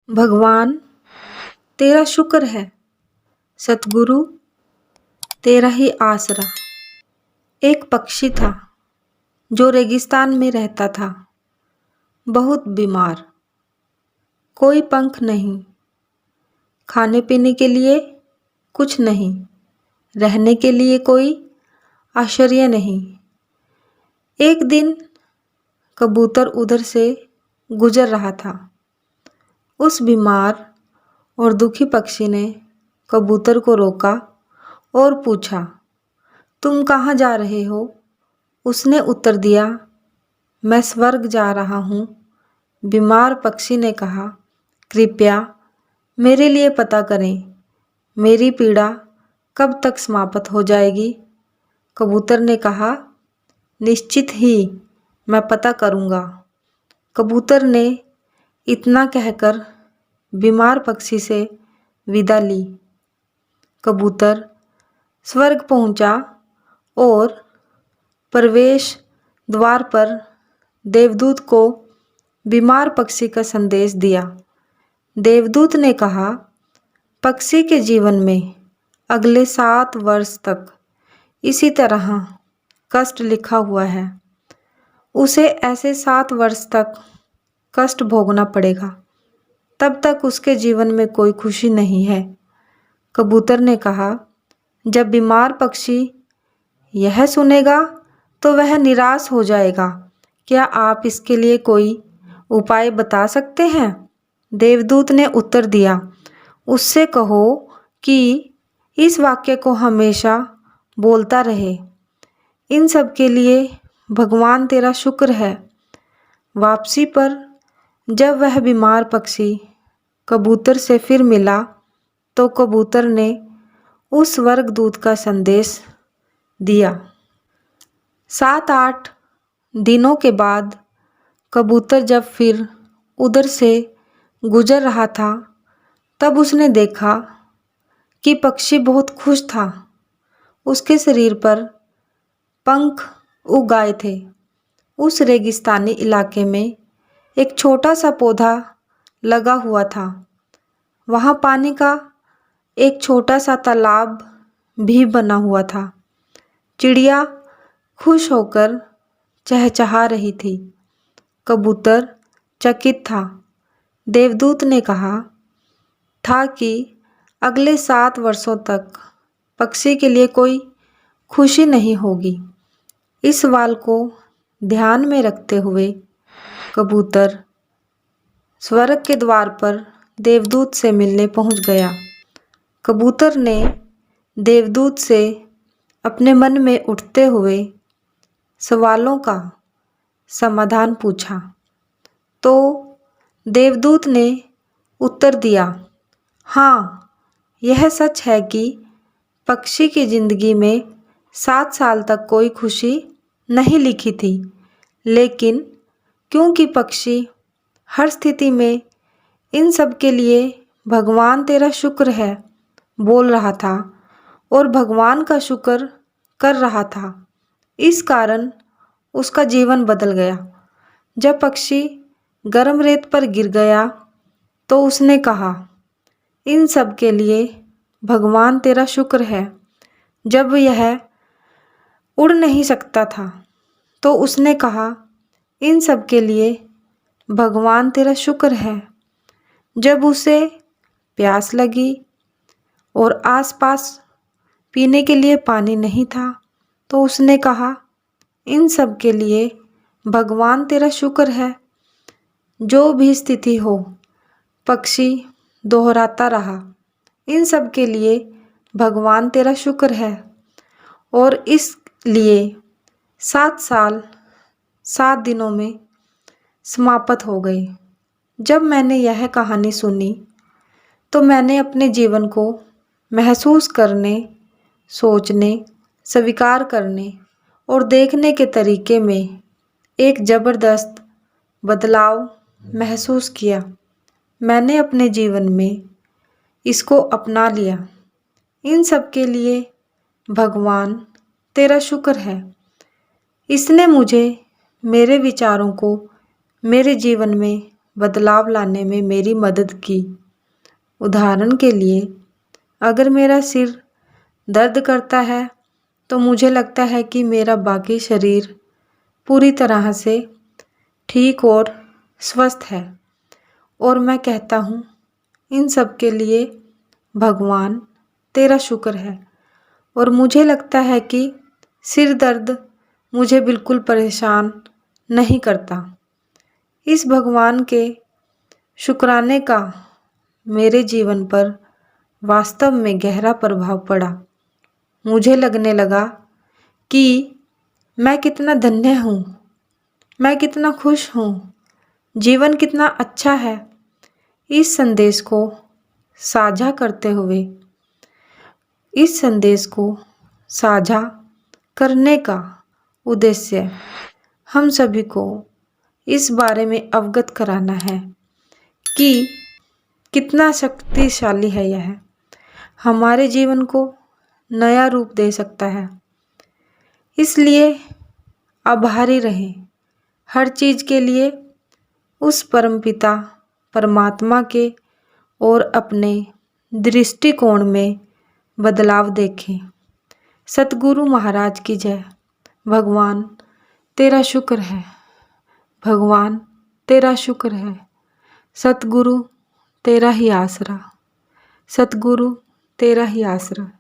भगवान तेरा शुक्र है, सतगुरु तेरा ही आसरा। एक पक्षी था जो रेगिस्तान में रहता था, बहुत बीमार। कोई पंख नहीं, खाने पीने के लिए कुछ नहीं, रहने के लिए कोई आश्रय नहीं। एक दिन कबूतर उधर से गुजर रहा था। उस बीमार और दुखी पक्षी ने कबूतर को रोका और पूछा, तुम कहाँ जा रहे हो? उसने उत्तर दिया, मैं स्वर्ग जा रहा हूँ। बीमार पक्षी ने कहा, कृपया मेरे लिए पता करें, मेरी पीड़ा कब तक समाप्त हो जाएगी? कबूतर ने कहा, निश्चित ही मैं पता करूँगा। कबूतर ने इतना कहकर बीमार पक्षी से विदा ली। कबूतर स्वर्ग पहुंचा और प्रवेश द्वार पर देवदूत को बीमार पक्षी का संदेश दिया। देवदूत ने कहा, पक्षी के जीवन में अगले 7 वर्ष तक इसी तरह कष्ट लिखा हुआ है। उसे ऐसे 7 वर्ष तक कष्ट भोगना पड़ेगा, तब तक उसके जीवन में कोई खुशी नहीं है। कबूतर ने कहा, जब बीमार पक्षी यह सुनेगा तो वह निराश हो जाएगा। क्या आप इसके लिए कोई उपाय बता सकते हैं? देवदूत ने उत्तर दिया, उससे कहो कि इस वाक्य को हमेशा बोलता रहे, इन सब के लिए भगवान तेरा शुक्र है। वापसी पर जब वह बीमार पक्षी कबूतर से फिर मिला तो कबूतर ने उस स्वर्गदूत का संदेश दिया। 7-8 दिनों के बाद कबूतर जब फिर उधर से गुजर रहा था, तब उसने देखा कि पक्षी बहुत खुश था। उसके शरीर पर पंख उग आए थे। उस रेगिस्तानी इलाके में एक छोटा सा पौधा लगा हुआ था। वहाँ पानी का एक छोटा सा तालाब भी बना हुआ था। चिड़िया खुश होकर चहचहा रही थी। कबूतर चकित था। देवदूत ने कहा था कि अगले 7 वर्षों तक पक्षी के लिए कोई खुशी नहीं होगी। इस सवाल को ध्यान में रखते हुए कबूतर स्वर्ग के द्वार पर देवदूत से मिलने पहुंच गया। कबूतर ने देवदूत से अपने मन में उठते हुए सवालों का समाधान पूछा। तो देवदूत ने उत्तर दिया, हाँ, यह सच है कि पक्षी की जिंदगी में 7 साल तक कोई खुशी नहीं लिखी थी, लेकिन क्योंकि पक्षी हर स्थिति में इन सब के लिए भगवान तेरा शुक्र है बोल रहा था और भगवान का शुक्र कर रहा था, इस कारण उसका जीवन बदल गया। जब पक्षी गर्म रेत पर गिर गया तो उसने कहा, इन सब के लिए भगवान तेरा शुक्र है। जब यह उड़ नहीं सकता था तो उसने कहा, इन सब के लिए भगवान तेरा शुक्र है। जब उसे प्यास लगी और आसपास पीने के लिए पानी नहीं था तो उसने कहा, इन सब के लिए भगवान तेरा शुक्र है। जो भी स्थिति हो, पक्षी दोहराता रहा, इन सब के लिए भगवान तेरा शुक्र है। और इसलिए 7 साल 7 दिनों में समाप्त हो गए। जब मैंने यह कहानी सुनी तो मैंने अपने जीवन को महसूस करने, सोचने, स्वीकार करने और देखने के तरीके में एक ज़बरदस्त बदलाव महसूस किया। मैंने अपने जीवन में इसको अपना लिया। इन सब के लिए भगवान तेरा शुक्र है। इसने मुझे मेरे विचारों को मेरे जीवन में बदलाव लाने में मेरी मदद की। उदाहरण के लिए, अगर मेरा सिर दर्द करता है तो मुझे लगता है कि मेरा बाकी शरीर पूरी तरह से ठीक और स्वस्थ है और मैं कहता हूँ, इन सब के लिए भगवान तेरा शुक्र है। और मुझे लगता है कि सिर दर्द मुझे बिल्कुल परेशान नहीं करता। इस भगवान के शुक्राने का मेरे जीवन पर वास्तव में गहरा प्रभाव पड़ा। मुझे लगने लगा कि मैं कितना धन्य हूँ, मैं कितना खुश हूँ, जीवन कितना अच्छा है। इस संदेश को साझा करते हुए, इस संदेश को साझा करने का उद्देश्य हम सभी को इस बारे में अवगत कराना है कि कितना शक्तिशाली है यह, हमारे जीवन को नया रूप दे सकता है। इसलिए आभारी रहें हर चीज़ के लिए, उस परमपिता परमात्मा के, और अपने दृष्टिकोण में बदलाव देखें। सतगुरु महाराज की जय। भगवान तेरा शुक्र है, भगवान तेरा शुक्र है। सतगुरु तेरा ही आसरा, सतगुरु तेरा ही आसरा।